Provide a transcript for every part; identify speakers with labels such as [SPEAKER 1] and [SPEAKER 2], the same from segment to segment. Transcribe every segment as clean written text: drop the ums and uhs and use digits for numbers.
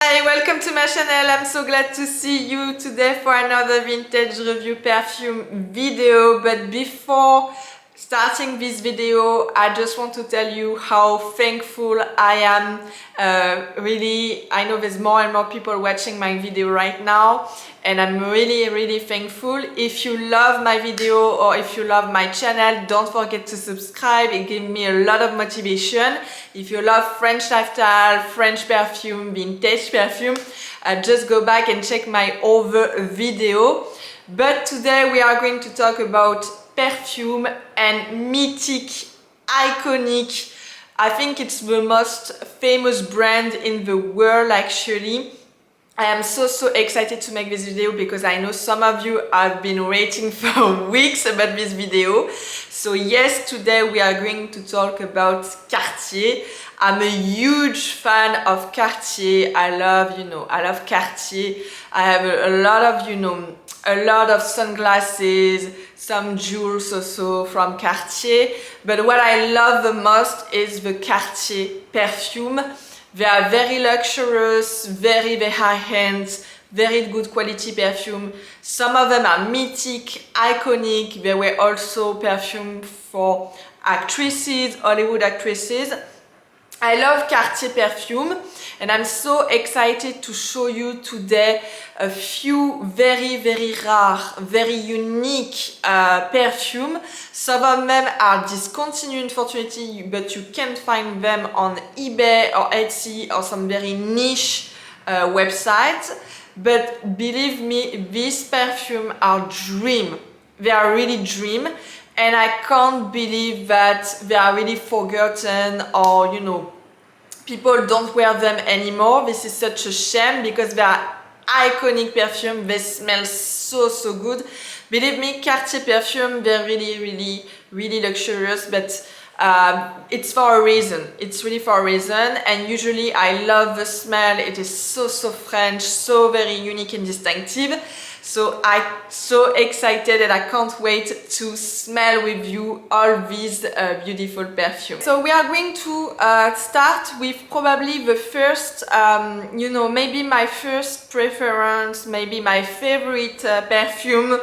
[SPEAKER 1] Hi, welcome to my channel. I'm so glad to see you today for another vintage review perfume video. But before starting this video, I just want to tell you how thankful I am. Really, I know there's more and more people watching my video right now, and I'm really thankful. If you love my video or if you love my channel, don't forget to subscribe. It gives me a lot of motivation. If you love French lifestyle, French perfume, vintage perfume, just go back and check my other video. But today we are going to talk about Perfume and mythic, iconic. I think it's the most famous brand in the world actually. I am so excited to make this video because I know some of you have been waiting for weeks about this video. So yes, today we are going to talk about Cartier. I'm a huge fan of Cartier. I love Cartier. I have a lot of, a lot of sunglasses, some jewels also from Cartier. But what I love the most is the Cartier perfume. They are very luxurious, very high-end, very good quality perfume. Some of them are mythic, iconic. They were also perfume for actresses, Hollywood actresses. I love Cartier perfume, and I'm so excited to show you today a few very rare, very unique perfume. Some of them are discontinued unfortunately, but you can find them on eBay or Etsy or some very niche websites. But believe me, these perfumes are dream. They are really dream. And I can't believe that they are really forgotten, or people don't wear them anymore. This is such a shame because they are iconic perfume. They smell so good. Believe me, Cartier perfume, they're really luxurious, but it's for a reason. It's really for a reason. And usually I love the smell. It is so French, so very unique and distinctive. So I'm so excited and I can't wait to smell with you all these beautiful perfumes. So we are going to start with probably the first, maybe my first preference, maybe my favorite perfume.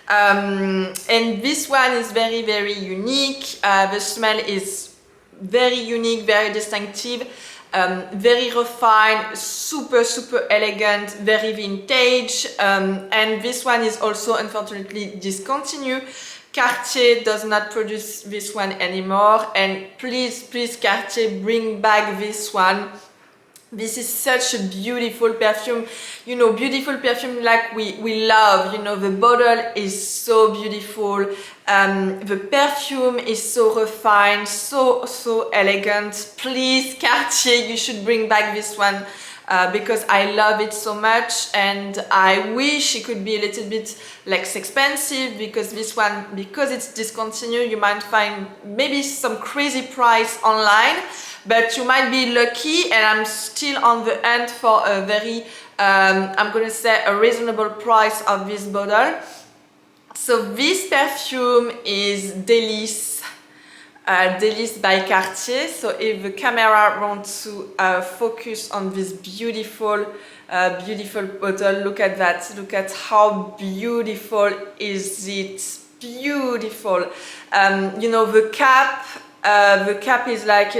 [SPEAKER 1] And this one is very unique. The smell is very unique, very distinctive. Very refined, super elegant, very vintage, and this one is also unfortunately discontinued. Cartier does not produce this one anymore, and please Cartier, bring back this one. This is such a beautiful perfume, beautiful perfume like we love. The bottle is so beautiful, the perfume is so refined, so elegant. Please Cartier, you should bring back this one because I love it so much, and I wish it could be a little bit less expensive, because this one, because it's discontinued, you might find maybe some crazy price online. But you might be lucky, and I'm still on the end for a very, I'm gonna say a reasonable price of this bottle. So this perfume is Délices, Délices by Cartier. So if the camera wants to focus on this beautiful bottle, look at that. Look at how beautiful is it. Beautiful. The cap. The cap is like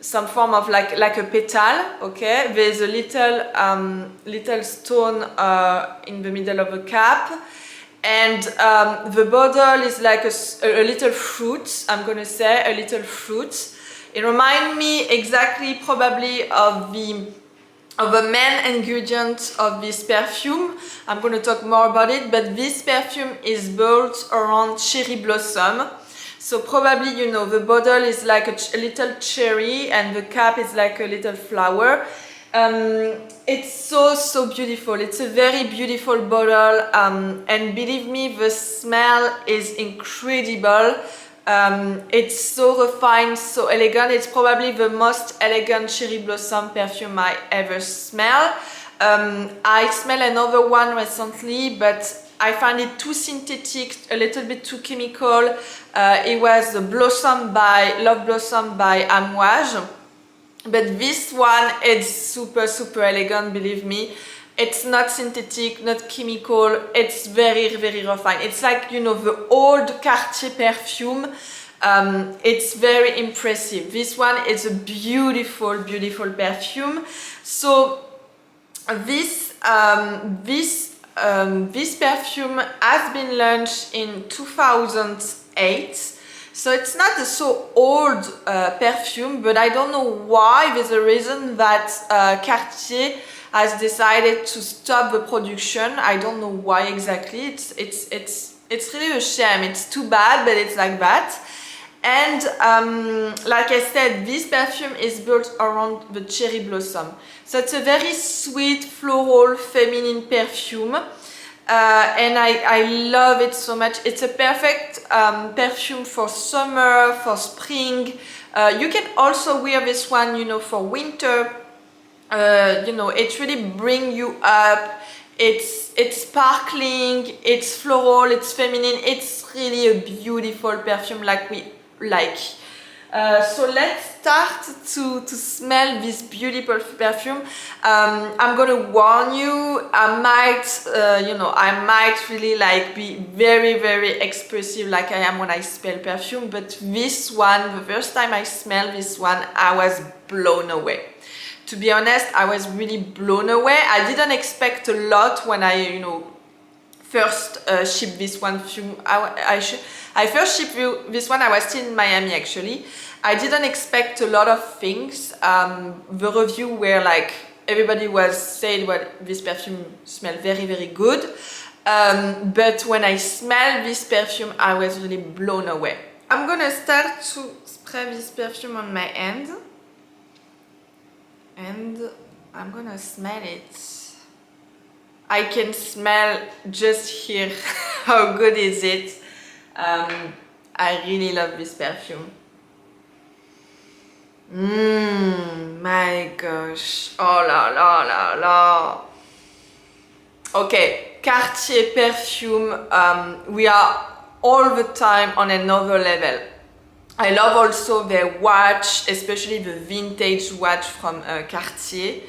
[SPEAKER 1] some form of like a petal, okay? There's a little stone in the middle of the cap, and the bottle is like a little fruit. I'm gonna say a little fruit. It reminds me exactly probably of the main ingredient of this perfume. I'm gonna talk more about it, but this perfume is built around cherry blossom. So probably, the bottle is like a little cherry, and the cap is like a little flower. It's so beautiful. It's a very beautiful bottle, and believe me, the smell is incredible. It's so refined, so elegant. It's probably the most elegant cherry blossom perfume I ever smell. I smelled another one recently, but I find it too synthetic, a little bit too chemical. It was Love Blossom by Amouage. But this one is super elegant, believe me. It's not synthetic, not chemical, it's very refined. It's like, you know, the old Cartier perfume. It's very impressive. This one is a beautiful perfume. So this perfume has been launched in 2008. So it's not a so old perfume, but I don't know why. There's a reason that Cartier has decided to stop the production. I don't know why exactly. It's really a shame. It's too bad, but it's like that. And like I said, this perfume is built around the cherry blossom. So it's a very sweet, floral, feminine perfume. And I love it so much. It's a perfect perfume for summer, for spring. You can also wear this one, you know, for winter. You know, it really brings you up. It's sparkling, it's floral, it's feminine. It's really a beautiful perfume like we like. So let's start to smell this beautiful perfume. I'm gonna warn you, I might really like be very expressive like I am when I smell perfume, but this one, the first time I smelled this one, I was blown away. To be honest, I was really blown away. I didn't expect a lot when I, you know, first shipped this one. I first shipped this one, I was still in Miami actually. I didn't expect a lot of things. The review were like, everybody was saying, well, this perfume smelled very good. But when I smelled this perfume, I was really blown away. I'm gonna start to spray this perfume on my hand. And I'm gonna smell it. I can smell just here how good is it. I really love this perfume. My gosh. Oh la la. Okay, Cartier perfume. We are all the time on another level. I love also their watch, especially the vintage watch from Cartier.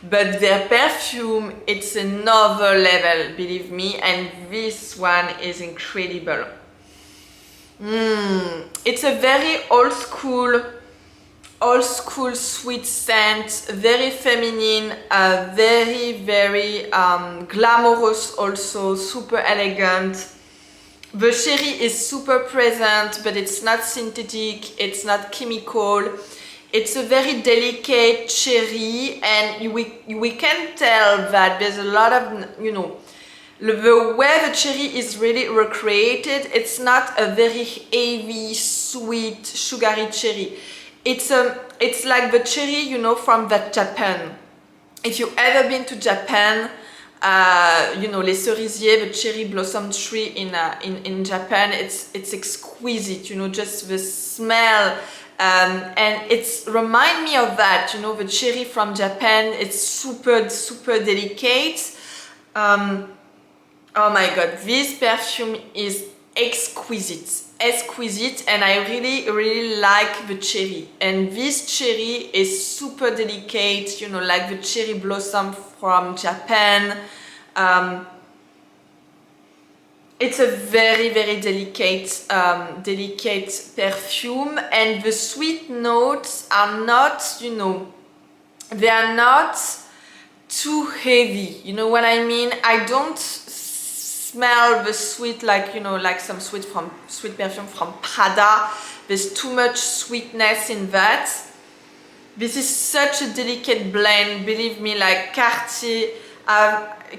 [SPEAKER 1] But their perfume, it's another level, believe me, and this one is incredible. It's a very old school sweet scent, very feminine, very glamorous also, super elegant. The cherry is super present, but it's not synthetic, it's not chemical. It's a very delicate cherry, and we can tell that there's a lot of, you know, the way the cherry is really recreated. It's not a very heavy, sweet, sugary cherry. It's like the cherry, you know, from that Japan. If you've ever been to Japan, you know, les cerisiers, the cherry blossom tree in Japan, it's exquisite, you know, just the smell. And it's remind me of that, you know, the cherry from Japan. It's super delicate. Oh my god, this perfume is exquisite, and I really like the cherry. And this cherry is super delicate, you know, like the cherry blossom from Japan. It's a very delicate perfume, and the sweet notes are not, you know, they are not too heavy. You know what I mean? I don't smell the sweet like, you know, like some sweet perfume from Prada. There's too much sweetness in that. This is such a delicate blend, believe me, like Cartier.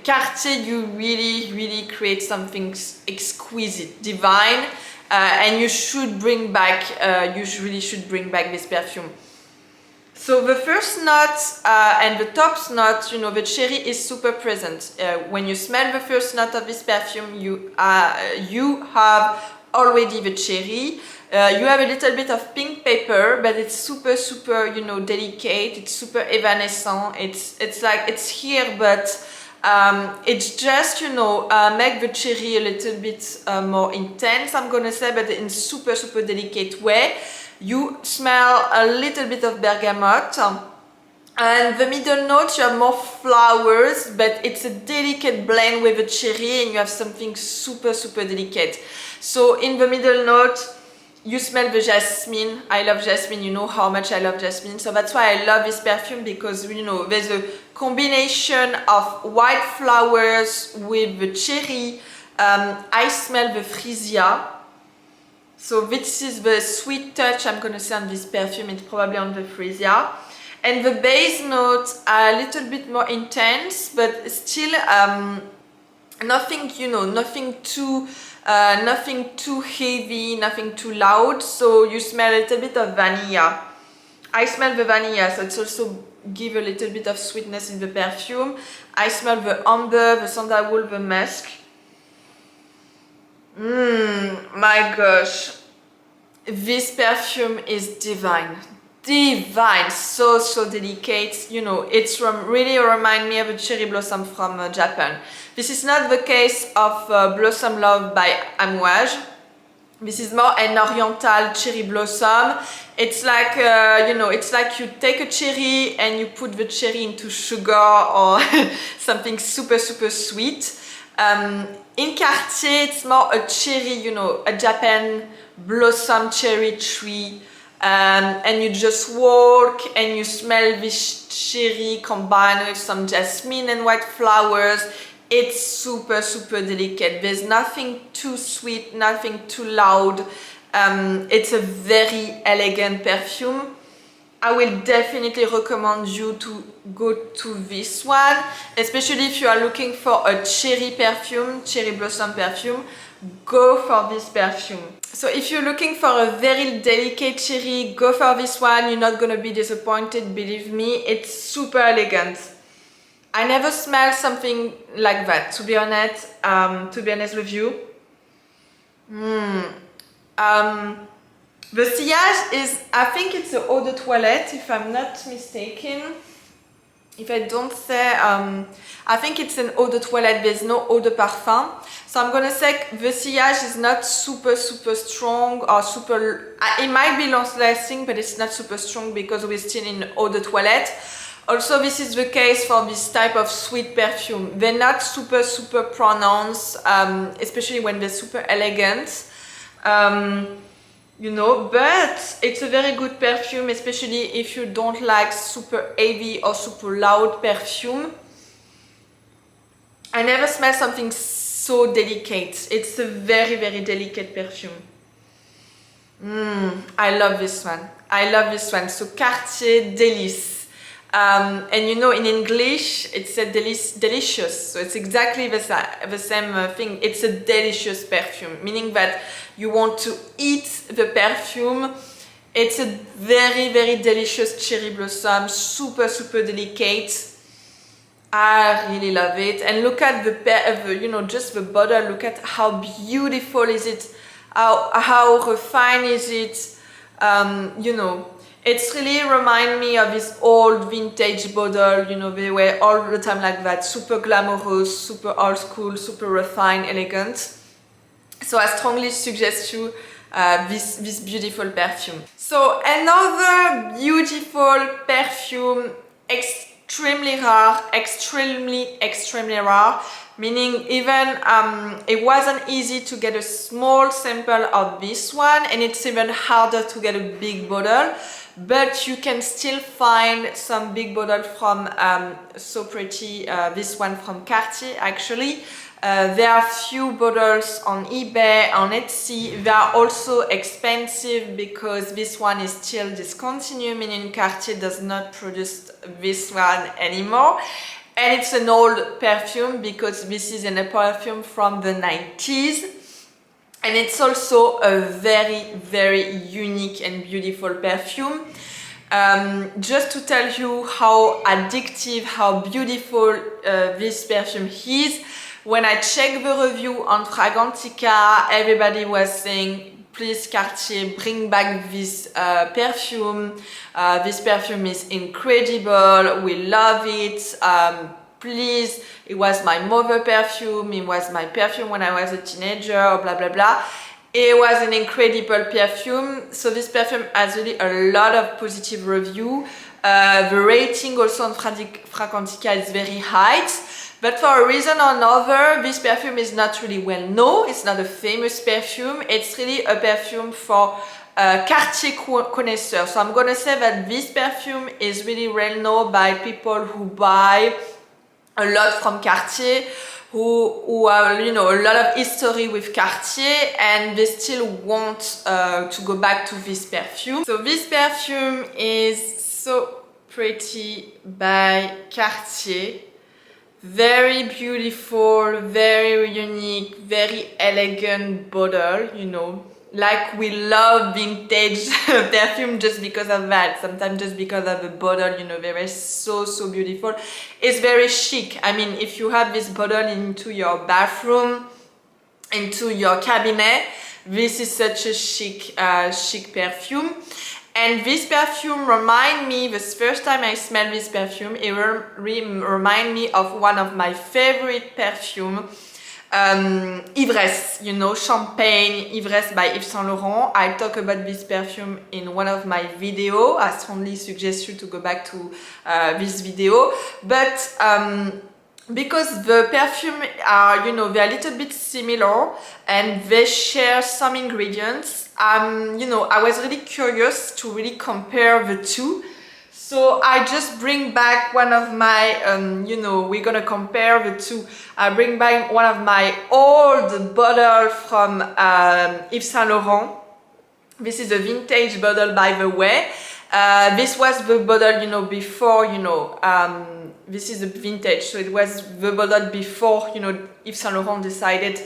[SPEAKER 1] Cartier, you really create something exquisite, divine, and you should bring back, you really should bring back this perfume. So the first note and the top note, you know, the cherry is super present. When you smell the first note of this perfume, you have already the cherry. You have a little bit of pink pepper, but it's super, you know, delicate. It's super evanescent. It's like it's here, but it's just, you know, make the cherry a little bit more intense, I'm gonna say, but in super delicate way. You smell a little bit of bergamot. And the middle note, you have more flowers, but it's a delicate blend with a cherry, and you have something super, super delicate. So in the middle note, you smell the jasmine. I love jasmine, you know how much I love jasmine. So that's why I love this perfume, because you know there's a combination of white flowers with the cherry. I smell the freesia. So this is the sweet touch I'm gonna say on this perfume. It's probably on the freesia. And the base notes are a little bit more intense, but still nothing, you know, nothing too heavy, nothing too loud. So you smell a little bit of vanilla. I smell the vanilla, so it's also give a little bit of sweetness in the perfume. I smell the amber, the sandalwood, the musk. My gosh, this perfume is divine. Divine, so delicate. You know, it's from really remind me of a cherry blossom from Japan. This is not the case of Blossom Love by Amouage. This is more an oriental cherry blossom. It's like you know, it's like you take a cherry and you put the cherry into sugar or something super sweet. In Cartier, it's more a cherry, you know, a Japan blossom cherry tree. And you just walk and you smell this cherry combined with some jasmine and white flowers. It's super delicate. There's nothing too sweet, nothing too loud. It's a very elegant perfume. I will definitely recommend you to go to this one, especially if you are looking for a cherry perfume, cherry blossom perfume. Go for this perfume. So if you're looking for a very delicate cherry, go for this one. You're not gonna be disappointed, believe me. It's super elegant. I never smelled something like that, to be honest with you. The sillage is, I think it's the eau de toilette, if I'm not mistaken. If I don't say, I think it's an eau de toilette, there's no eau de parfum. So I'm gonna say the sillage is not super strong or super, it might be long lasting, but it's not super strong because we're still in eau de toilette. Also, this is the case for this type of sweet perfume. They're not super pronounced, especially when they're super elegant. You know, but it's a very good perfume, especially if you don't like super heavy or super loud perfume. I never smelled something so delicate. It's a very delicate perfume. I love this one. I love this one. So Cartier Délices. And you know, in English, it's a delicious. So it's exactly the same thing. It's a delicious perfume, meaning that you want to eat the perfume. It's a very delicious cherry blossom, super delicate. I really love it. And look at the you know, just the bottle. Look at how beautiful is it. How refined is it. You know, it's really remind me of this old vintage bottle, you know, they were all the time like that, super glamorous, super old school, super refined, elegant. So I strongly suggest you this beautiful perfume. So another beautiful perfume, extremely rare, extremely rare, meaning even it wasn't easy to get a small sample of this one, and it's even harder to get a big bottle, but you can still find some big bottle from So Pretty, this one from Cartier actually. There are few bottles on eBay, on Etsy. They are also expensive because this one is still discontinued, meaning Cartier does not produce this one anymore. And it's an old perfume because this is a perfume from the 90s. And it's also a very unique and beautiful perfume. Just to tell you how addictive, how beautiful this perfume is, when I checked the review on Fragrantica, everybody was saying, please Cartier, bring back this perfume. This perfume is incredible, we love it. Please, it was my mother perfume, it was my perfume when I was a teenager, blah blah blah. It was an incredible perfume. So this perfume has really a lot of positive review. The rating also on Fragrantica is very high. But for a reason or another, this perfume is not really well known. It's not a famous perfume. It's really a perfume for Cartier connoisseurs. So I'm gonna say that this perfume is really well known by people who buy a lot from Cartier, who have, you know, a lot of history with Cartier, and they still want to go back to this perfume. So this perfume is so pretty by Cartier. Very beautiful, very unique, very elegant bottle, you know. Like we love vintage perfume just because of that. Sometimes just because of the bottle, you know, they're so beautiful. It's very chic. I mean, if you have this bottle into your bathroom, into your cabinet, this is such a chic perfume. And this perfume remind me, the first time I smelled this perfume, it remind me of one of my favorite perfume, Ivresse, you know, Champagne Ivresse by Yves Saint Laurent. I talk about this perfume in one of my videos. I strongly suggest you to go back to this video. But because the perfume are, you know, they're a little bit similar and they share some ingredients, you know, I was really curious to really compare the two. So I just bring back one of my, you know, we're gonna compare the two. I bring back one of my old bottle from Yves Saint Laurent. This is a vintage bottle, by the way. This was the bottle, you know, before, you know, this is a vintage, so it was the bottle before, you know, Yves Saint Laurent decided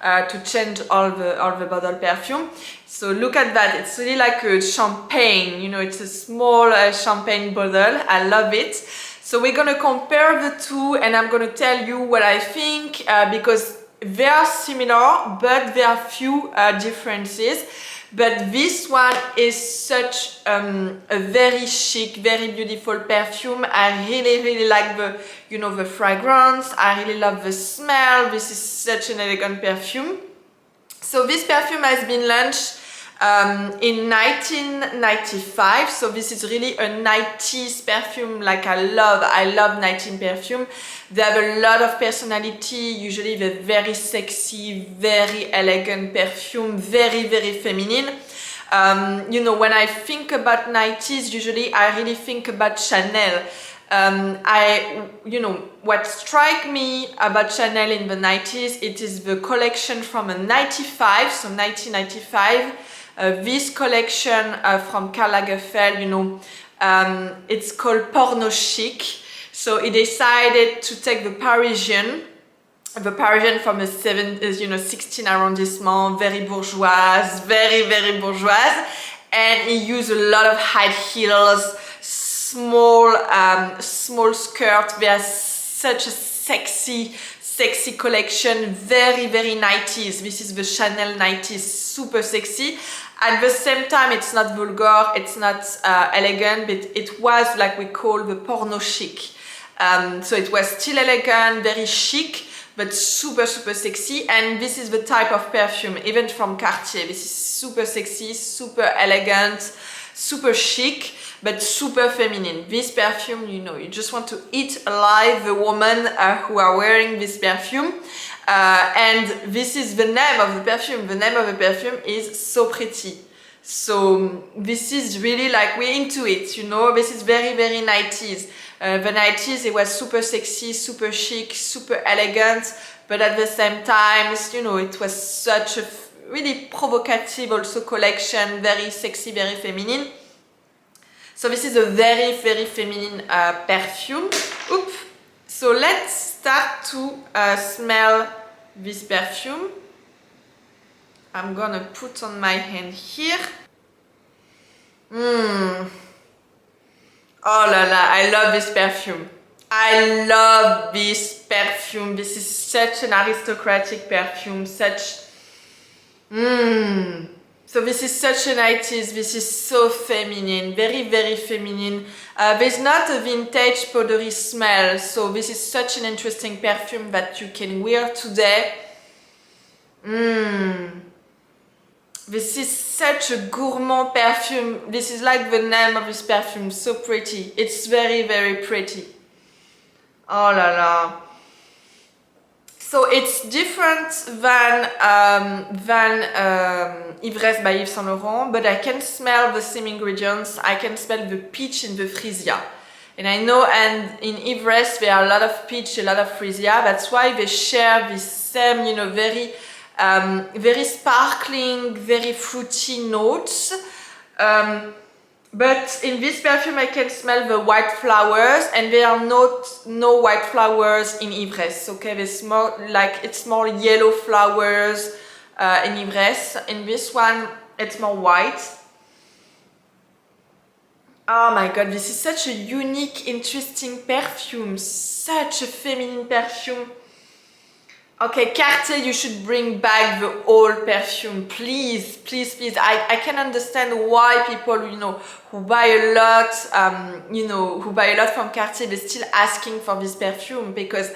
[SPEAKER 1] to change all the bottle perfume. So look at that, it's really like a champagne, you know, it's a small champagne bottle. I love it. So we're gonna compare the two and I'm gonna tell you what I think, because they are similar but there are few differences. But this one is such a very chic, very beautiful perfume. I really like the, you know, the fragrance. I really love the smell. This is such an elegant perfume. So this perfume has been launched in 1995. So this is really a 90s perfume. Like I love 90s perfume. They have a lot of personality. Usually they're very sexy, very elegant perfume, very feminine. You know, when I think about 90s, usually I really think about Chanel. You know, what strikes me about Chanel in the 90s, it is the collection from a 95, so 1995. This collection from Karl Lagerfeld, you know, it's called Porno Chic. So he decided to take the Parisian from the 16 arrondissement, very bourgeoise, very bourgeoise, and he used a lot of high heels, small skirt. There's such a sexy collection, very 90s. This is the Chanel 90s, super sexy. At the same time, it's not vulgar, it's not elegant, but it was like we call the porno chic. So it was still elegant, very chic, but super sexy. And this is the type of perfume, even from Cartier. This is super sexy, super elegant, super chic, but super feminine. This perfume, you know, you just want to eat alive the woman who are wearing this perfume. And this is the name of the perfume. The name of the perfume is So Pretty. So this is really like, we're into it, you know. This is very 90s. The 90s, it was super sexy, super chic, super elegant, but at the same time, you know, it was such a really provocative also collection, very sexy, very feminine. So this is a very feminine perfume. Oops. So let's start to smell this perfume. I'm gonna put on my hand here. Oh la la, I love this perfume. I love this perfume. This is such an aristocratic perfume, such... So this is such a 90s, this is so feminine, very feminine. There's not a vintage powdery smell, so this is such an interesting perfume that you can wear today. This is such a gourmand perfume. This is like the name of this perfume, so pretty. It's very, very pretty. Oh la la. So it's different than Ivresse by Yves Saint Laurent, but I can smell the same ingredients. I can smell the peach and the freesia. And I know, and in Ivresse there are a lot of peach, a lot of freesia. That's why they share this same, you know, very sparkling, very fruity notes. But in this perfume I can smell the white flowers, and there are no white flowers in Ivresse. Okay, there's more like, it's more yellow flowers in Ivresse. In this one it's more white. Oh my god, this is such a unique, interesting perfume, such a feminine perfume. Okay, Cartier, you should bring back the old perfume, please, please, please. I can understand why people, you know, who buy a lot, who buy a lot from Cartier, they're still asking for this perfume, because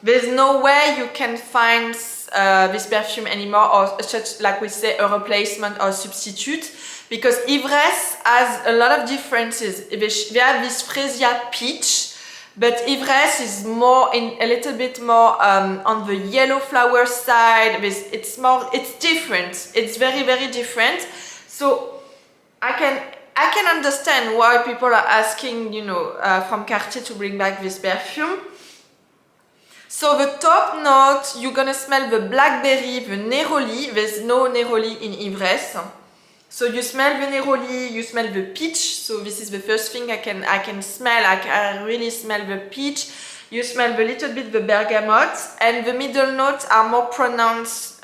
[SPEAKER 1] there's no way you can find this perfume anymore, or such, like we say, a replacement or substitute, because Ivresse has a lot of differences. They have this freesia peach, but Ivresse is more a little bit more on the yellow flower side. It's different. It's very, very different. So I can understand why people are asking, you know, from Cartier to bring back this perfume. So the top note, you're gonna smell the blackberry, the neroli. There's no neroli in Ivresse. So you smell the neroli, you smell the peach. So this is the first thing I can smell. I can really smell the peach. You smell a little bit the bergamot, and the middle notes are more pronounced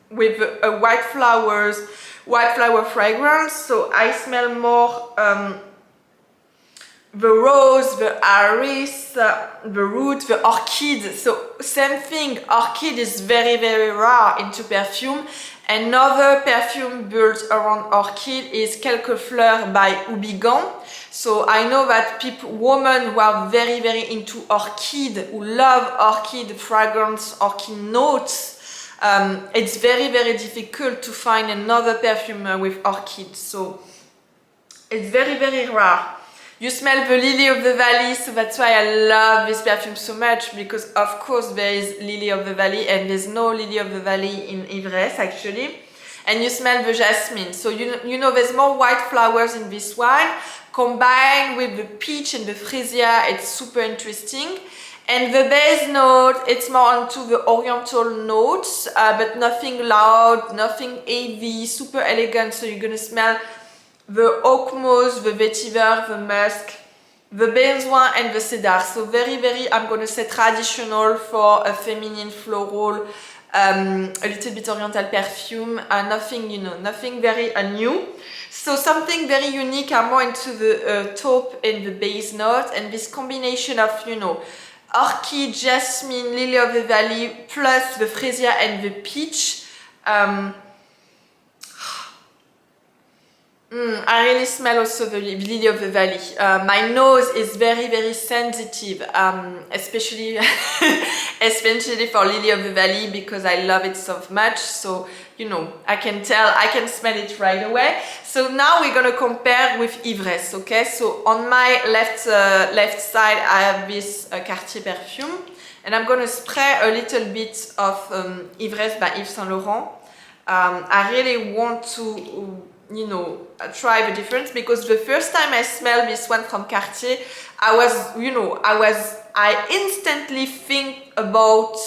[SPEAKER 1] with a white flower fragrance. So I smell more the rose, the iris, the root, the orchid. So same thing, orchid is very, very rare into perfume. Another perfume built around orchid is Quelques Fleurs by Houbigant. So I know that women who are very, very into orchid, who love orchid fragrance, orchid notes, it's very, very difficult to find another perfume with orchid. So it's very, very rare. You smell the lily of the valley, so that's why I love this perfume so much, because of course there is lily of the valley, and there's no lily of the valley in Ivresse actually. And you smell the jasmine, so you know there's more white flowers in this one, combined with the peach and the freesia. It's super interesting. And the base note, it's more onto the oriental notes, but nothing loud, nothing heavy, super elegant. So you're gonna smell the oak moss, the vetiver, the musk, the benzoin and the cedar. So very, very, I'm gonna say traditional for a feminine floral, a little bit oriental perfume. Nothing, you know, nothing very new. So something very unique. I'm more into the taupe and the base note, and this combination of, you know, orchid, jasmine, lily of the valley, plus the freesia and the peach. I really smell also the lily of the valley. My nose is very, very sensitive, especially especially for lily of the valley, because I love it so much. So, you know, I can smell it right away. So now we're gonna compare with Ivresse, okay? So on my left side I have this Cartier perfume, and I'm gonna spray a little bit of Ivresse by Yves Saint Laurent. I really want to, you know, try the difference, because the first time I smelled this one from Cartier, I instantly think about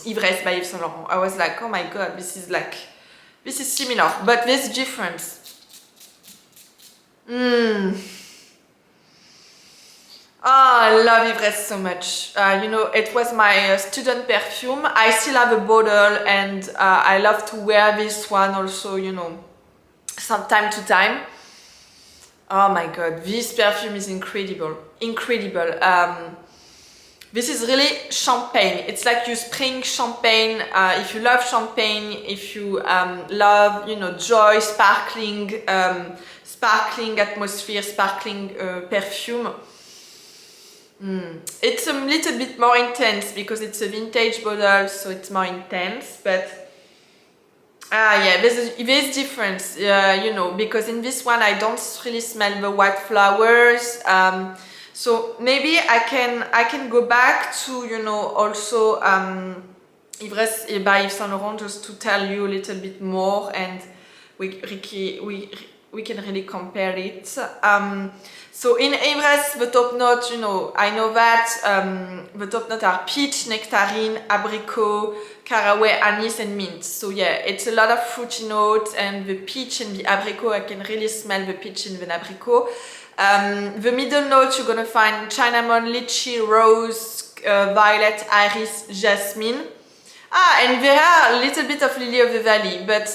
[SPEAKER 1] Ivresse by Yves Saint Laurent. I was like, oh my god, this is similar, but there's difference. Oh, I love Ivresse so much. You know, it was my student perfume. I still have a bottle, and I love to wear this one also, you know, from time to time. Oh my god, this perfume is incredible, incredible. This is really champagne. It's like you spraying champagne. If you love champagne, if you love, you know, joy, sparkling atmosphere, sparkling perfume. It's a little bit more intense because it's a vintage bottle, so it's more intense, but Yeah, there's difference, you know, because in this one I don't really smell the white flowers. So maybe I can go back to, you know, also Ivresse by Yves Saint Laurent, just to tell you a little bit more, and we can really compare it. So in Ivresse, the top notes, you know, I know that the top notes are peach, nectarine, abricot, caraway, anise, and mint. So yeah, it's a lot of fruity notes, and the peach and the abricot, I can really smell the peach and the abricot. The middle notes, you're gonna find cinnamon, lychee, rose, violet, iris, jasmine. And there are a little bit of lily of the valley, but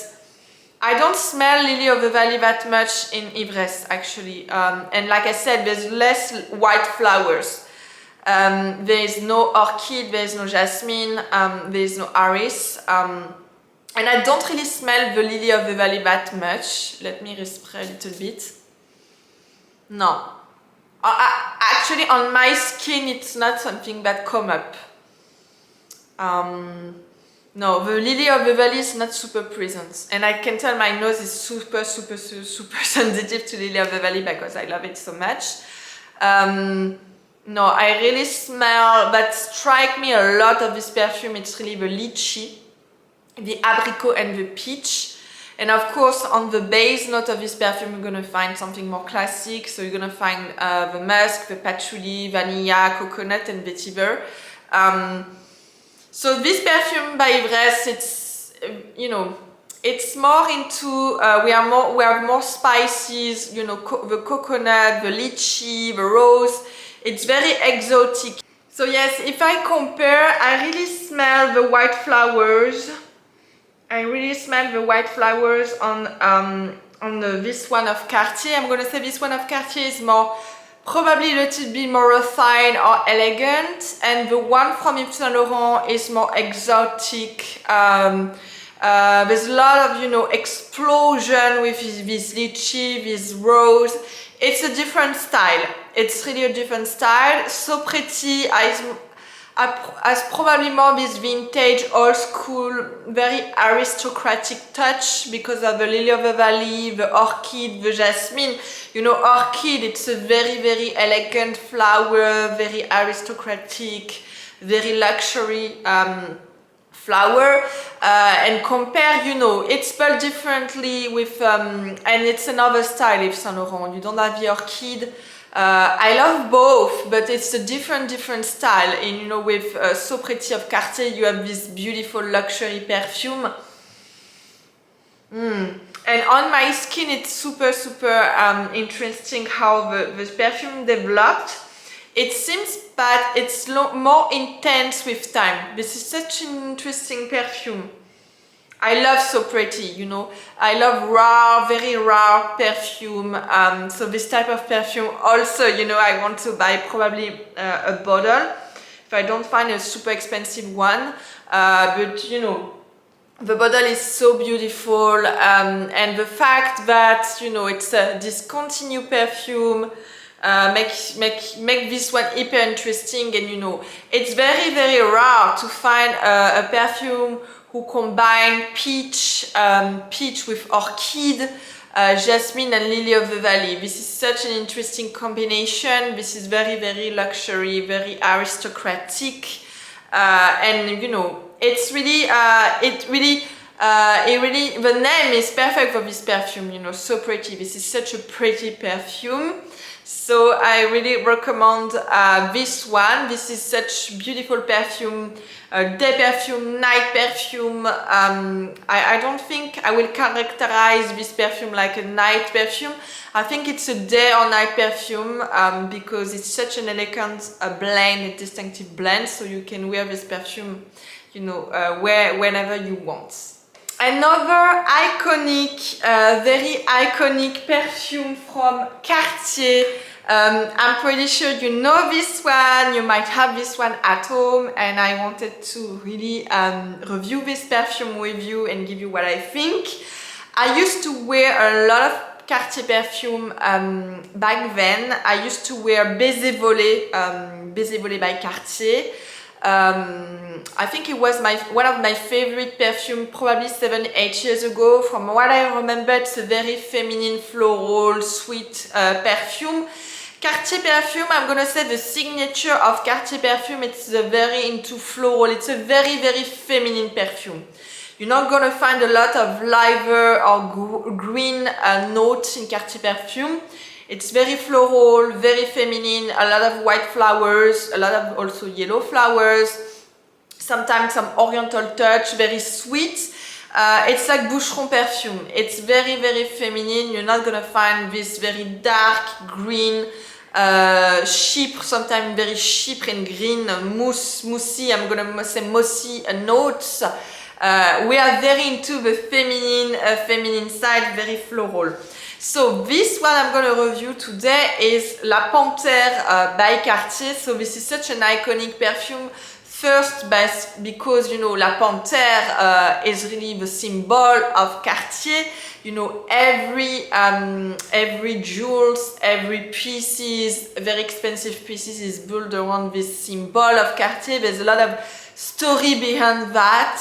[SPEAKER 1] I don't smell lily of the valley that much in Ivresse actually. And like I said, there's less white flowers. There is no orchid, there is no jasmine, there is no iris. And I don't really smell the lily of the valley that much. Let me spray a little bit. No. Actually, on my skin, it's not something that come up. No, the lily of the valley is not super present, and I can tell my nose is super sensitive to lily of the valley because I love it so much. No, I really smell, that strike me a lot of this perfume, it's really the lychee, the abricot and the peach. And of course, on the base note of this perfume, you're gonna find something more classic. So you're gonna find the musk, the patchouli, vanilla, coconut, and vetiver. So this perfume by Ivresse, it's, you know, it's more into, we have more spices, you know, the coconut, the lychee, the rose. It's very exotic. So yes, if I compare, I really smell the white flowers. I really smell the white flowers on this one of Cartier. I'm gonna say this one of Cartier is more, probably a little bit more refined or elegant, and the one from Yves Saint Laurent is more exotic. There's a lot of, you know, explosion with this lychee, this rose. It's a different style. It's really a different style. So Pretty has probably more this vintage, old school, very aristocratic touch because of the lily of the valley, the orchid, the jasmine. You know, orchid, it's a very elegant flower, very aristocratic, very luxury flower. And compare, you know, it's spelled differently with, and it's another style Yves Saint Laurent. You don't have the orchid. I love both, but it's a different style. And you know, with So Pretty of Cartier, you have this beautiful luxury perfume. And on my skin, it's super interesting how the perfume developed. It seems that it's more intense with time. This is such an interesting perfume. I love So Pretty, you know. I love raw, very raw perfume. So this type of perfume also, you know, I want to buy probably a bottle if I don't find a super expensive one. But you know, the bottle is so beautiful, and the fact that, you know, it's a discontinued perfume make this one hyper interesting. And you know, it's very rare to find a perfume who combine peach with orchid, jasmine and lily of the valley. This is such an interesting combination. This is very luxury, very aristocratic, and you know, it's really, the name is perfect for this perfume, you know, So Pretty. This is such a pretty perfume. So I really recommend this one. This is such beautiful perfume, day perfume, night perfume. I don't think I will characterize this perfume like a night perfume. I think it's a day or night perfume because it's such an elegant blend, a distinctive blend. So you can wear this perfume, you know, whenever you want. Another iconic, very iconic perfume from Cartier. I'm pretty sure you know this one, you might have this one at home, and I wanted to really review this perfume with you and give you what I think. I used to wear a lot of Cartier perfume back then. I used to wear Baiser Volé by Cartier. I think it was one of my favorite perfume probably 7-8 years ago. From what I remember, it's a very feminine, floral, sweet perfume. Cartier perfume, I'm gonna say the signature of Cartier perfume, it's very into floral. It's a very, very feminine perfume. You're not gonna find a lot of liver or green notes in Cartier perfume. It's very floral, very feminine, a lot of white flowers, a lot of also yellow flowers, sometimes some oriental touch, very sweet. It's like boucheron perfume. It's very, very feminine. You're not gonna find this very dark green, chypre, sometimes very chypre and green, moussy, I'm gonna say mossy notes. We are very into the feminine side, very floral. So this one I'm going to review today is La Panthère by Cartier. So this is such an iconic perfume. First, because you know La Panthère is really the symbol of Cartier. You know, every jewels, every pieces, very expensive pieces is built around this symbol of Cartier. There's a lot of story behind that,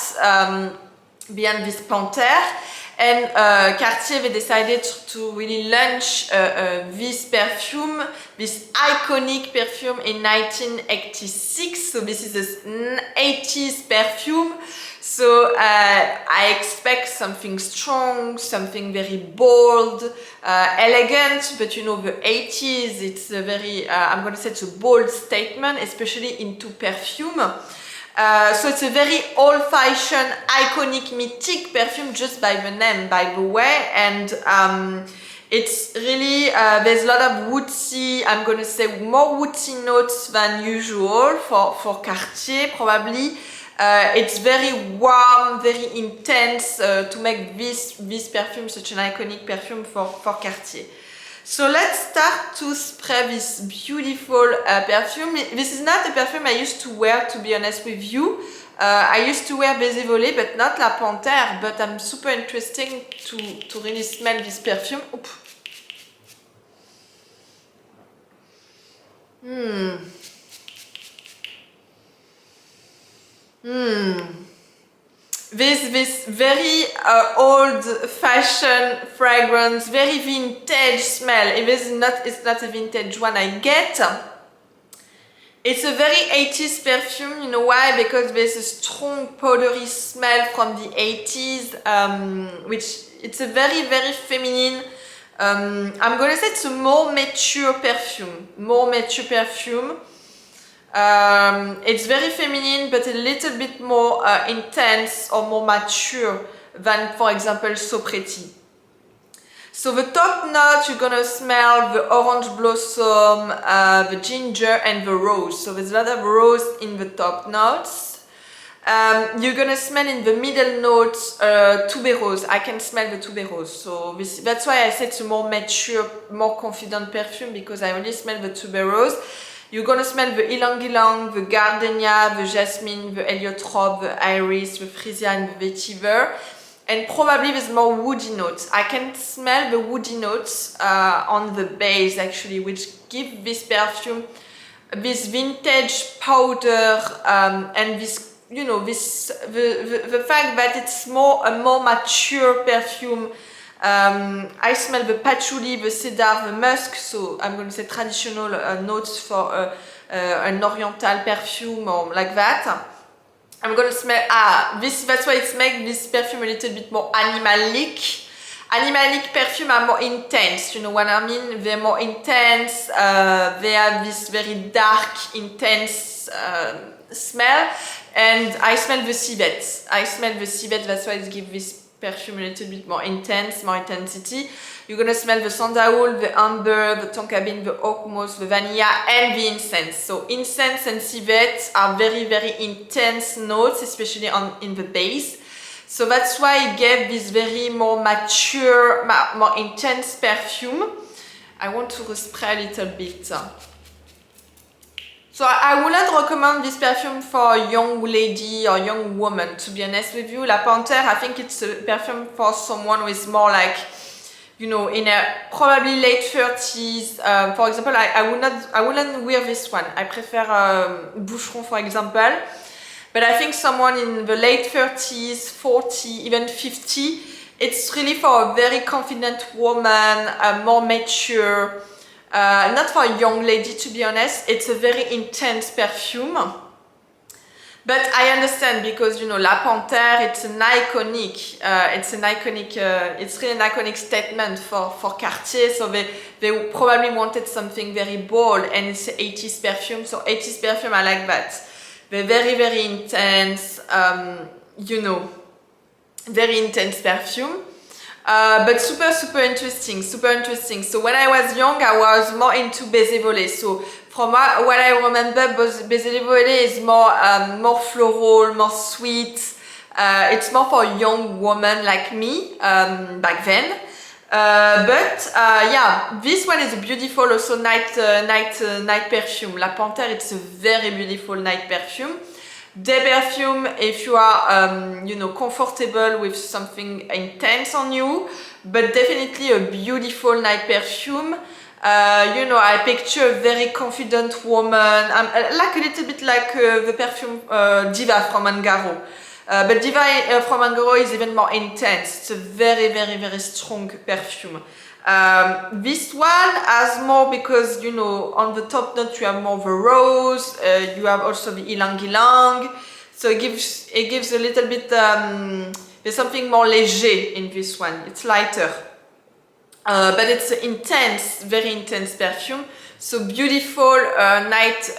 [SPEAKER 1] behind this panthère. And Cartier, they decided to really launch this perfume, this iconic perfume in 1986. So this is an 80s perfume. So I expect something strong, something very bold, elegant, but you know the 80s, it's a very, I'm going to say it's a bold statement, especially into perfume. So it's a very old-fashioned, iconic, mythic perfume just by the name, by the way, and it's really, there's a lot of woodsy, I'm going to say more woodsy notes than usual for Cartier, probably. It's very warm, very intense to make this perfume such an iconic perfume for Cartier. So let's start to spray this beautiful perfume. This is not a perfume I used to wear, to be honest with you. I used to wear Baiser Volé, but not La Panthère, but I'm super interested to really smell this perfume. This very old-fashioned fragrance, very vintage smell. It's not a vintage one I get. It's a very 80s perfume. You know why? Because there's a strong powdery smell from the 80s, which it's a very, very feminine. I'm gonna say it's a more mature perfume. It's very feminine, but a little bit more intense or more mature than, for example, So Pretty. So the top note, you're gonna smell the orange blossom, the ginger, and the rose. So there's a lot of rose in the top notes. You're gonna smell in the middle notes tuberose. I can smell the tuberose. So that's why I said it's a more mature, more confident perfume, because I only smell the tuberose. You're gonna smell the ylang ylang, the gardenia, the jasmine, the heliotrope, the iris, the freesia, and the vetiver. And probably with more woody notes. I can smell the woody notes on the base actually, which give this perfume this vintage powder and this, you know, the fact that it's a more mature perfume. I smell the patchouli, the cedar, the musk, so I'm going to say traditional notes for an oriental perfume or like that. I'm going to smell, that's why it makes this perfume a little bit more animalic. Animalic perfume are more intense, you know what I mean? They're more intense, they have this very dark, intense smell. And I smell the civet. That's why it gives this perfume a little bit more intense, more intensity. You're gonna smell the sandalwood, the amber, the tonka bean, the oak moss, the vanilla, and the incense. So incense and civet are very, very intense notes, especially in the base. So that's why it gave this very more mature, more intense perfume. I want to spray a little bit. So I wouldn't recommend this perfume for a young lady or young woman, to be honest with you. La Panthère, I think it's a perfume for someone who is more like you know, in a probably late 30s. For example, I wouldn't wear this one. I prefer Boucheron, for example. But I think someone in the late 30s, 40, even 50, it's really for a very confident woman, more mature, not for a young lady, to be honest. It's a very intense perfume. But I understand because, you know, La Panthère, it's really an iconic statement for Cartier. So they probably wanted something very bold, and it's 80s perfume. So 80s perfume, I like that. They're very, very intense, you know, very intense perfume. But super, super interesting, super interesting. So when I was young, I was more into Baiser Volé. So from what I remember, Baiser Volé is more floral, more sweet. It's more for a young woman like me back then. Yeah, this one is a beautiful also night perfume. La Panthère, it's a very beautiful night perfume. Day perfume if you are, you know, comfortable with something intense on you, but definitely a beautiful night perfume. You know, I picture a very confident woman, like a little bit like the perfume Diva from Ungaro. But Diva from Ungaro is even more intense. It's a very, very, very strong perfume. This one has more because, you know, on the top note you have more the rose, you have also the ylang ylang, so it gives a little bit, there's something more léger in this one, it's lighter. But it's intense, very intense perfume. So beautiful night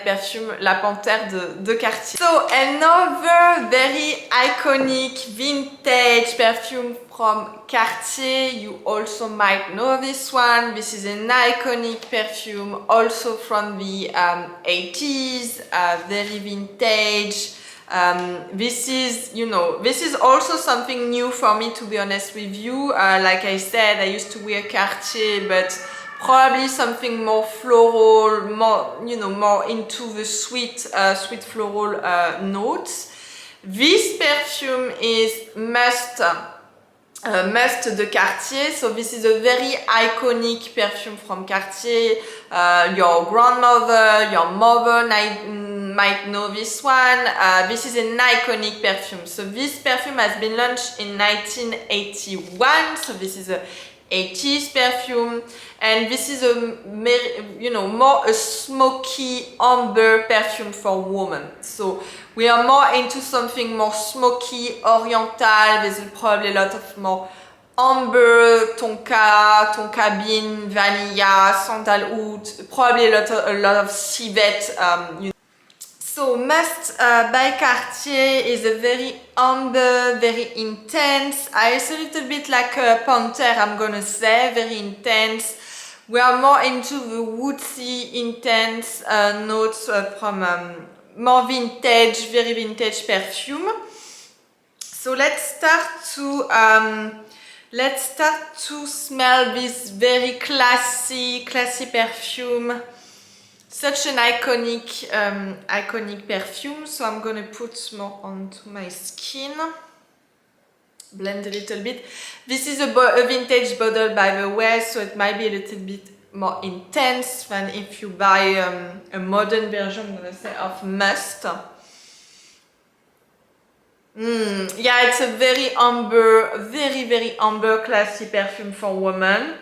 [SPEAKER 1] perfume, La Panthère de Cartier. So another very iconic vintage perfume from Cartier. You also might know this one. This is an iconic perfume, also from the 80s, very vintage. This is, you know, this is also something new for me, to be honest with you. Like I said, I used to wear Cartier, but probably something more floral, more, you know, more into the sweet floral notes. This perfume is must de Cartier. So this is a very iconic perfume from Cartier. Your grandmother, your mother might know this one. This is an iconic perfume. So this perfume has been launched in 1981. So this is a 80s perfume, and this is a, you know, more a smoky amber perfume for women. So we are more into something more smoky, oriental. There's probably a lot of more amber, tonka bean, vanilla, sandalwood, probably a lot of civet. You know. So must by Cartier is a very amber, very intense. It's a little bit like a panthère, I'm gonna say, very intense. We are more into the woodsy, intense notes from more vintage, very vintage perfume. So let's start to smell this very classy perfume. Such an iconic perfume. So I'm gonna put more onto my skin. Blend a little bit. This is a vintage bottle, by the way, so it might be a little bit more intense than if you buy a modern version, I'm gonna say, of Must. Yeah, it's a very amber, very amber, classy perfume for women.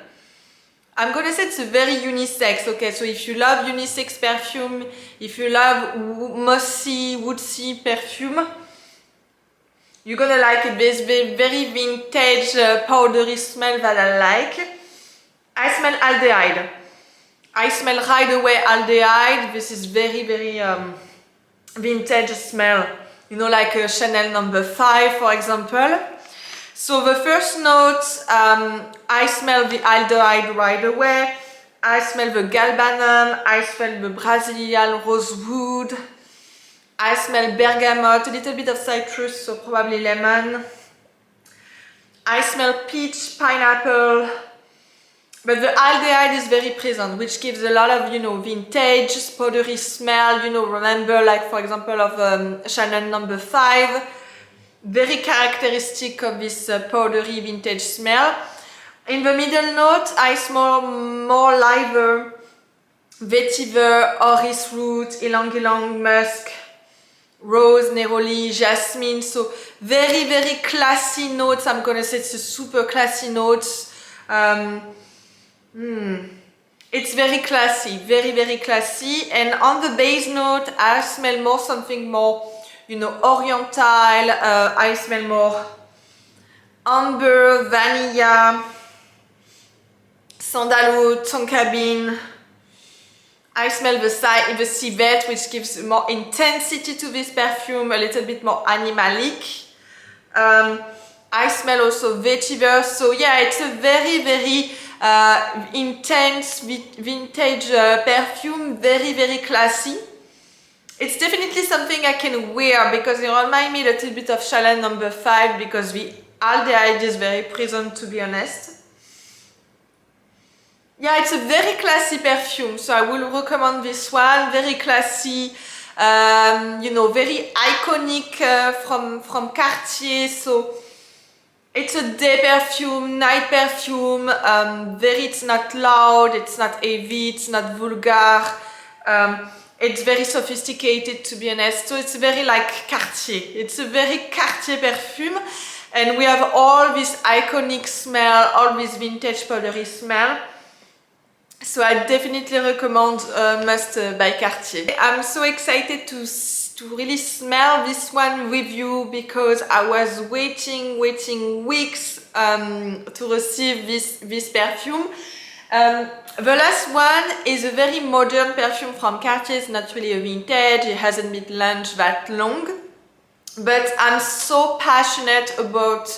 [SPEAKER 1] I'm gonna say it's a very unisex, okay? So if you love unisex perfume, if you love mossy, woodsy perfume, you're gonna like it. There's very vintage, powdery smell that I like. I smell aldehyde. I smell right away aldehyde. This is very vintage smell. You know, like Chanel No. 5, for example. So the first note, I smell the aldehyde right away. I smell the galbanum. I smell the Brazilian rosewood. I smell bergamot, a little bit of citrus, so probably lemon. I smell peach, pineapple. But the aldehyde is very present, which gives a lot of, you know, vintage, powdery smell. You know, remember, like, for example, of Chanel No. 5. Very characteristic of this powdery vintage smell. In the middle note, I smell more liver, vetiver, orris root, ylang ylang, musk, rose, neroli, jasmine. So very, very classy notes. I'm gonna say it's a super classy notes. It's very classy, very, very classy. And on the base note, I smell more something more, you know, oriental. I smell more amber, vanilla, sandalwood, tonka bean. I smell the civet, which gives more intensity to this perfume, a little bit more animalic. I smell also vetiver. So yeah, it's a very, very intense vintage perfume, very, very classy. It's definitely something I can wear because it reminds me a little bit of Chanel No. 5 because the aldehyde is very present, to be honest. Yeah, it's a very classy perfume, so I will recommend this one. Very classy, you know, very iconic from Cartier. So it's a day perfume, night perfume. It's not loud, it's not heavy, it's not vulgar. It's very sophisticated, to be honest. So it's very like Cartier. It's a very Cartier perfume, and we have all this iconic smell, all this vintage powdery smell. So I definitely recommend Must by Cartier. I'm so excited to really smell this one with you because I was waiting weeks to receive this perfume. The last one is a very modern perfume from Cartier. It's not really a vintage, it hasn't been launched that long. But I'm so passionate about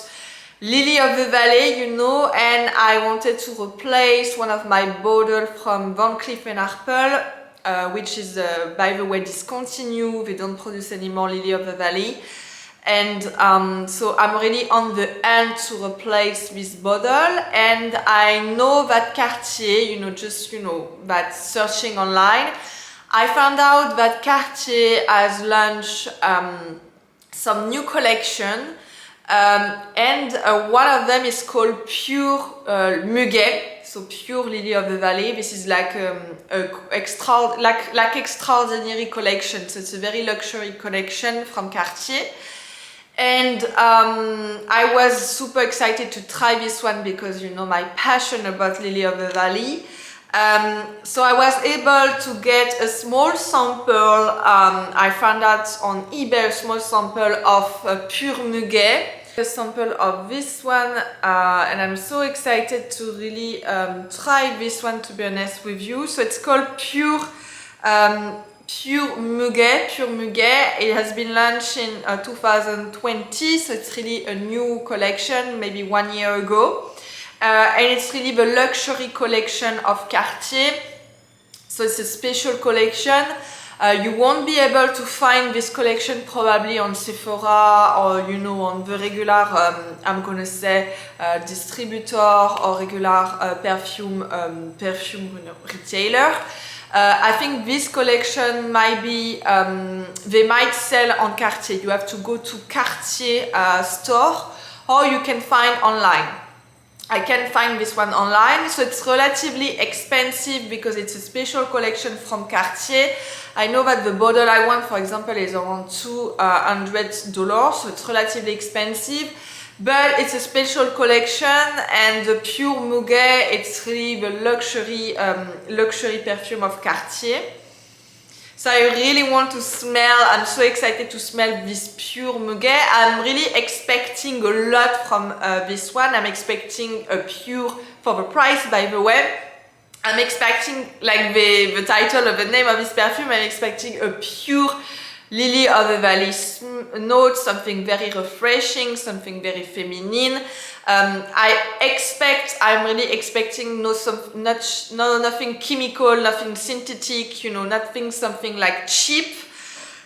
[SPEAKER 1] Lily of the Valley, you know, and I wanted to replace one of my bottles from Van Cleef & Arpels, which is, by the way, discontinued. They don't produce anymore Lily of the Valley. And so I'm really on the hunt to replace this bottle. And I know that Cartier, you know, just, you know, that searching online, I found out that Cartier has launched some new collection. And one of them is called Pur Muguet, so Pure Lily of the Valley. This is like extraordinary collection, so it's a very luxury collection from Cartier. And I was super excited to try this one because, you know, my passion about Lily of the Valley. So I was able to get a small sample. I found out on eBay a small sample of Pur Muguet, a sample of this one, and I'm so excited to really try this one, to be honest with you. So it's called Pur Muguet. It has been launched in 2020, so it's really a new collection, maybe 1 year ago. And it's really the luxury collection of Cartier. So it's a special collection. You won't be able to find this collection probably on Sephora or, you know, on the regular, I'm gonna say, distributor or regular perfume retailer. I think this collection might be, they might sell on Cartier. You have to go to Cartier store, or you can find online. I can find this one online, so it's relatively expensive because it's a special collection from Cartier. I know that the bottle I want, for example, is around $200, so it's relatively expensive. But it's a special collection, and the Pur Muguet, it's really the luxury perfume of Cartier. So I really want to smell, I'm so excited to smell this Pur Muguet. I'm really expecting a lot from this one. I'm expecting a pure, for the price by the way. I'm expecting, like the title of the name of this perfume, I'm expecting a pure Lily of the Valley note, something very refreshing, something very feminine. I'm really expecting nothing chemical, nothing synthetic, you know, nothing something like cheap.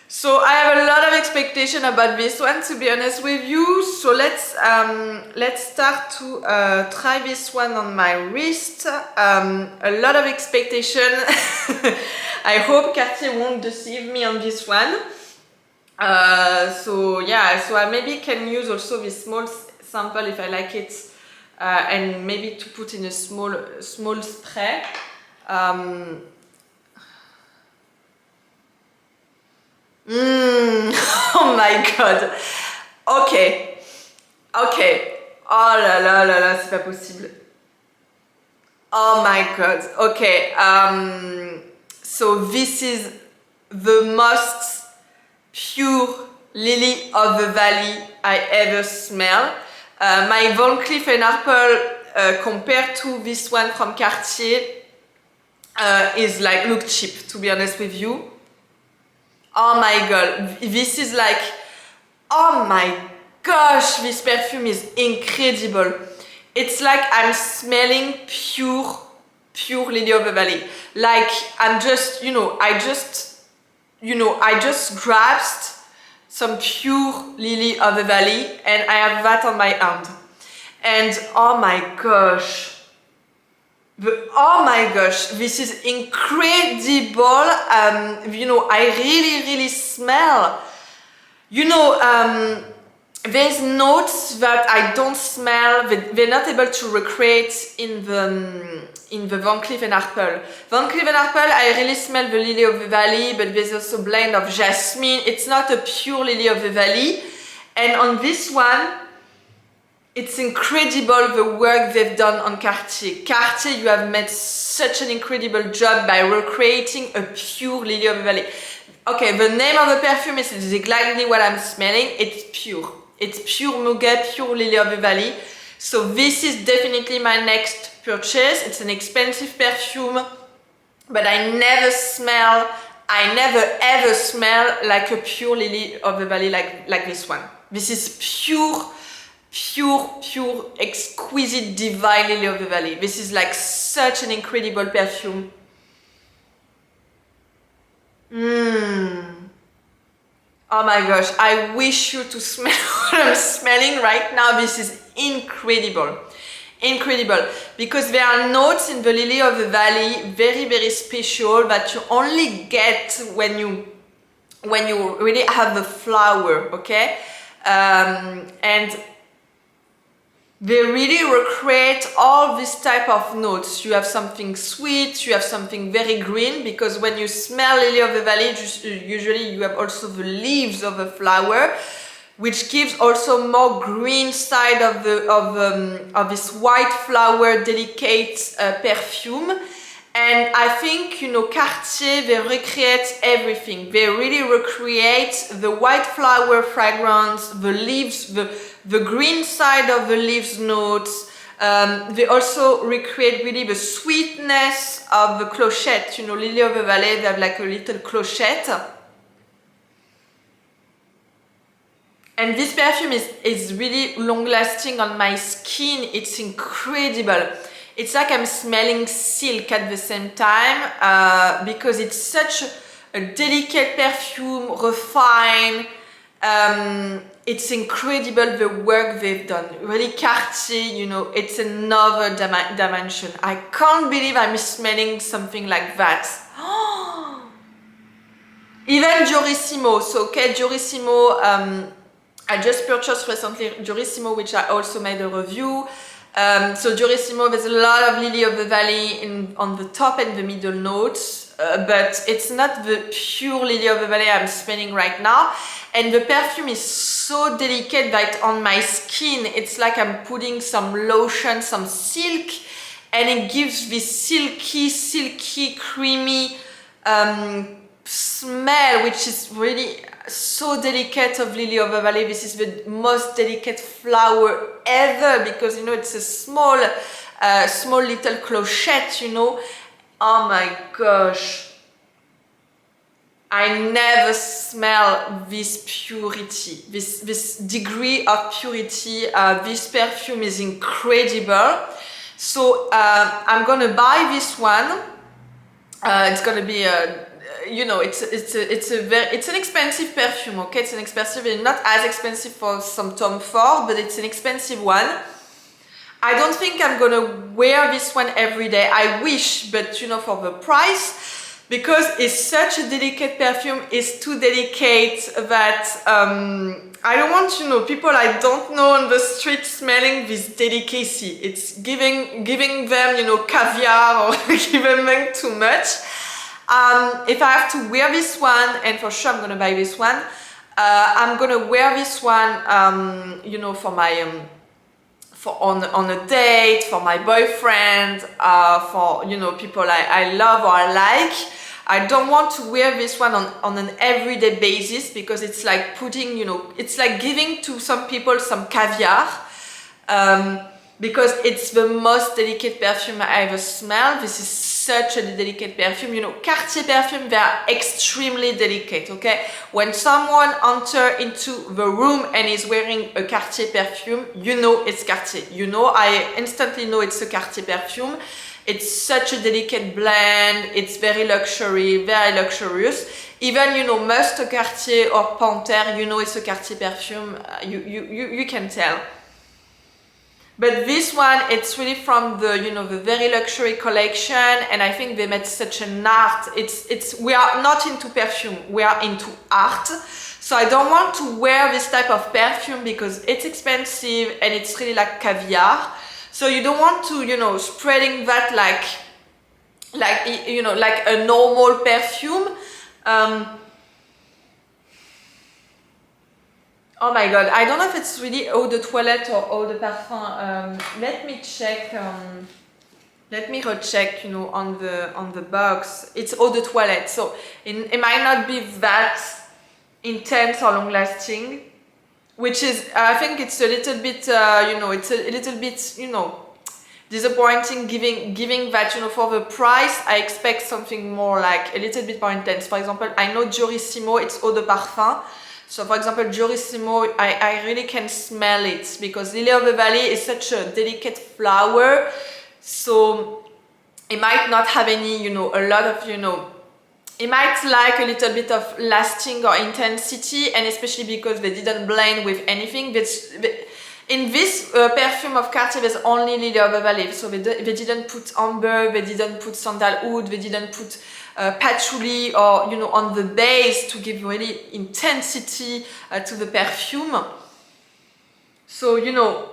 [SPEAKER 1] So I have a lot of expectation about this one, to be honest with you. So let's start to try this one on my wrist. A lot of expectation. I hope Cartier won't deceive me on this one. So yeah, so I maybe can use also this small sample if I like it and maybe to put in a small spray. Oh my god. Ok. Oh là là là là, c'est pas possible. Oh my god. Okay. So this is the most pure lily of the valley I ever smell. My Van Cleef & Arpels compared to this one from Cartier is like, look cheap, to be honest with you. Oh my god, this is like, oh my gosh, this perfume is incredible. It's like I'm smelling pure lily of the valley. Like I'm just, I just grabbed some pure lily of the valley and I have that on my hand. And oh my gosh, this is incredible. I really smell, there's notes that I don't smell, they're not able to recreate in the Van Cleef & Arpels. Van Cleef & Arpels, I really smell the lily of the valley, but there's also a blend of jasmine. It's not a pure lily of the valley. And on this one, it's incredible the work they've done on Cartier. Cartier, you have made such an incredible job by recreating a pure lily of the valley. Okay, the name of the perfume is exactly what I'm smelling. It's pure. It's Pur Muguet, pure lily of the valley. So this is definitely my next purchase. It's an expensive perfume, but I never ever smell like a pure lily of the valley like this one. This is pure, exquisite, divine lily of the valley. This is like such an incredible perfume. Oh my gosh, I wish you to smell what I'm smelling right now. This is incredible. Because there are notes in the lily of the valley, very special, that you only get when you really have the flower, okay? And they really recreate all this type of notes. You have something sweet, you have something very green, because when you smell lily of the valley, usually you have also the leaves of the flower, which gives also more green side of this white flower delicate perfume. And I think, Cartier, they recreate everything. They really recreate the white flower fragrance, the leaves, the green side of the leaves notes. They also recreate really the sweetness of the clochette. Lily of the Valley, they have like a little clochette. And this perfume is really long lasting on my skin. It's incredible. It's like I'm smelling silk at the same time, because it's such a delicate perfume, refined. It's incredible the work they've done. Really, Cartier, it's another dimension. I can't believe I'm smelling something like that. Even Giorissimo. So, okay, Giorissimo, I just purchased recently Giorissimo, which I also made a review. So Giorissimo, there's a lot of lily of the valley on the top and the middle notes, but it's not the pure lily of the valley I'm smelling right now. And the perfume is so delicate that on my skin, it's like I'm putting some lotion, some silk, and it gives this silky, creamy smell, which is really so delicate of lily of the valley. This is the most delicate flower ever, because it's a small little clochette. Oh my gosh, I never smell this purity, this degree of purity. This perfume is incredible. So I'm gonna buy this one. It's gonna be it's an expensive perfume, okay? It's an expensive, not as expensive for some Tom Ford, but it's an expensive one. I don't think I'm gonna wear this one every day. I wish, but for the price, because it's such a delicate perfume. It's too delicate that I don't want, you know, people I don't know on the street smelling this delicacy. It's giving them, you know, caviar or giving them too much. If I have to wear this one, and for sure I'm gonna buy this one, I'm gonna wear this one, you know, for my on a date, for my boyfriend, for, you know, people I love or I like. I don't want to wear this one on an everyday basis, because it's like putting, you know, it's like giving to some people some caviar, because it's the most delicate perfume I ever smelled. This is such a delicate perfume. You know, Cartier perfume, they are extremely delicate, okay? When someone enters into the room and is wearing a Cartier perfume, you know it's Cartier. You know, I instantly know it's a Cartier perfume. It's such a delicate blend. It's very luxury, very luxurious. Even, you know, Must Cartier or Panthère, you know it's a Cartier perfume. You can tell. But this one, it's really from the, you know, the very luxury collection, and I think they made such an art. We are not into perfume, we are into art. So I don't want to wear this type of perfume because it's expensive and it's really like caviar. So you don't want to, you know, spreading that like you know, like a normal perfume. Oh my god, I don't know if it's really eau de toilette or eau de parfum. Let me check. Let me recheck, you know, on the box. It's eau de toilette, so it might not be that intense or long lasting, which is, I think it's a little bit, you know, it's a little bit, you know, disappointing giving that, you know, for the price. I expect something more like a little bit more intense. For example, I know Giorissimo, it's eau de parfum. So for example, Giorissimo, I really can smell it, because Lily of the Valley is such a delicate flower. So it might not have any, you know, a lot of, you know, it might like a little bit of lasting or intensity, and especially because they didn't blend with anything. In this perfume of Cartier, there's only Lily of the Valley. So they didn't put amber, they didn't put sandalwood, they didn't put patchouli, or, you know, on the base to give really intensity to the perfume. So, you know,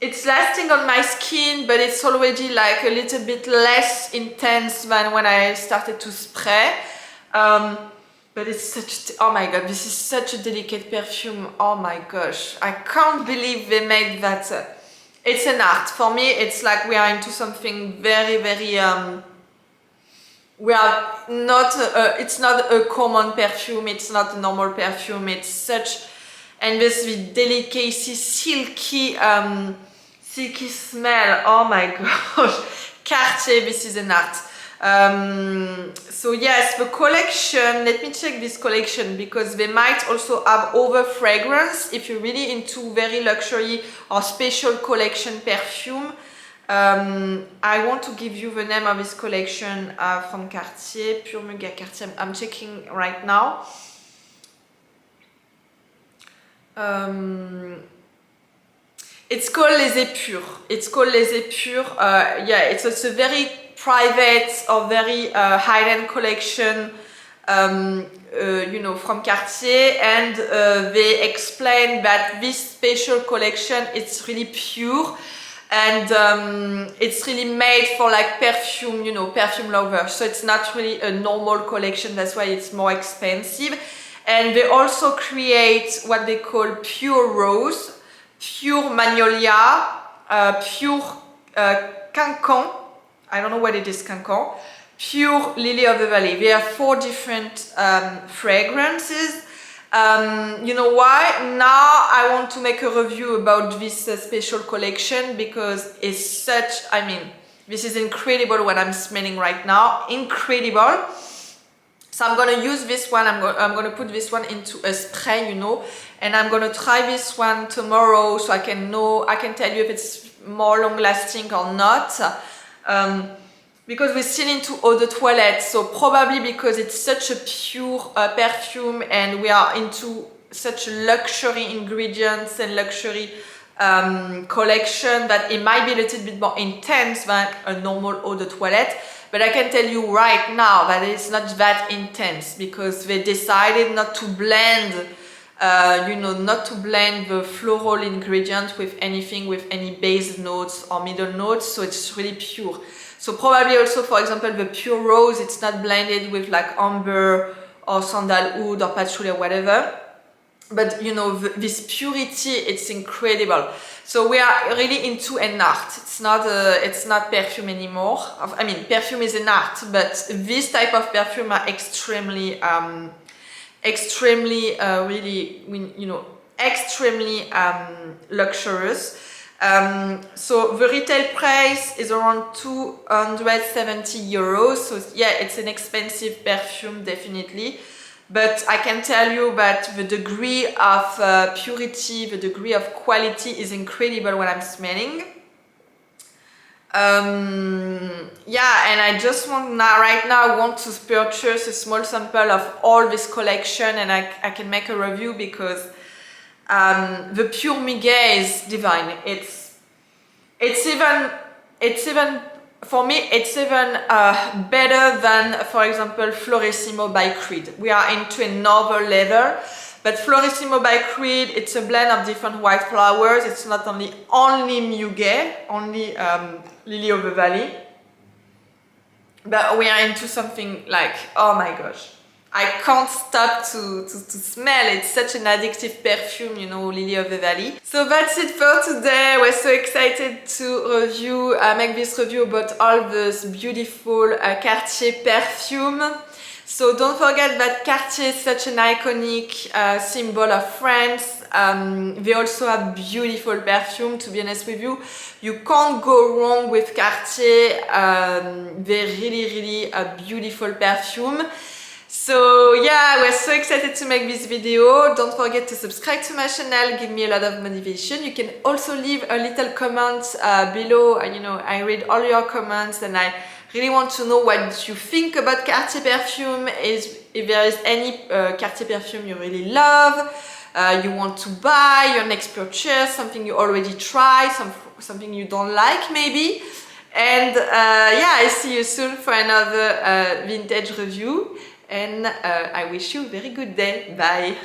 [SPEAKER 1] it's lasting on my skin, but it's already like a little bit less intense than when I started to spray. But it's such, oh my god, this is such a delicate perfume. Oh my gosh, I can't believe they made that. It's an art. For me, it's like we are into something very, very, we are not, it's not a common perfume, it's not a normal perfume, it's such, and this delicacy, silky smell. Oh my gosh, Cartier, this is an art. So yes, the collection, let me check this collection, because they might also have other fragrance if you're really into very luxury or special collection perfume. I want to give you the name of this collection from Cartier, Pur Muguet Cartier. I'm checking right now. It's called Les Épures. It's called Les Épures. Yeah, it's a very private or very high-end collection, you know, from Cartier, and they explain that this special collection, it's really pure, and it's really made for like perfume, you know, perfume lovers. So it's not really a normal collection, that's why it's more expensive. And they also create what they call pure rose, pure magnolia, pure cancan. I don't know what it is, cancan. Pure Lily of the Valley. There are 4 different fragrances. You know why? Now I want to make a review about this special collection, because it's such, I mean, this is incredible what I'm smelling right now. Incredible. So I'm gonna use this one, I'm gonna put this one into a spray, you know, and I'm gonna try this one tomorrow, so I can tell you if it's more long lasting or not. Because we're still into eau de toilette, so probably because it's such a pure perfume and we are into such luxury ingredients and luxury collection, that it might be a little bit more intense than a normal eau de toilette. but I can tell you right now that it's not that intense because they decided not to blend, not to blend the floral ingredient with anything with any base notes or middle notes, so it's really pure. So probably also, for example, the pure rose, it's not blended with like amber or sandalwood or patchouli or whatever. But this purity, it's incredible. So we are really into an art. It's not perfume anymore. I mean, perfume is an art, but this type of perfume are extremely luxurious. So the retail price is around 270 euros. So yeah, it's an expensive perfume, definitely. But I can tell you that the degree of purity, the degree of quality is incredible when I'm smelling. Yeah, and I just want right now I want to purchase a small sample of all this collection, and I can make a review because the Pur Muguet is divine. It's even for me, it's even better than, for example, Florissimo by Creed. We are into another level, but Florissimo by Creed, it's a blend of different white flowers. It's not only Muguet, only Lily of the Valley, but we are into something like, oh my gosh, I can't stop to smell. It's such an addictive perfume, Lily of the Valley. So that's it for today. We're so excited to make this review about all this beautiful Cartier perfume. So don't forget that Cartier is such an iconic symbol of France. They also have beautiful perfume, to be honest with you. You can't go wrong with Cartier. They're really a beautiful perfume. So yeah, we're so excited to make this video. Don't forget to subscribe to my channel, give me a lot of motivation. You can also leave a little comment below. I read all your comments and I really want to know what you think about Cartier perfume. If there is any Cartier perfume you really love, you want to buy, your next purchase, something you already tried, something you don't like maybe. And yeah, I see you soon for another vintage review. And I wish you a very good day. Bye!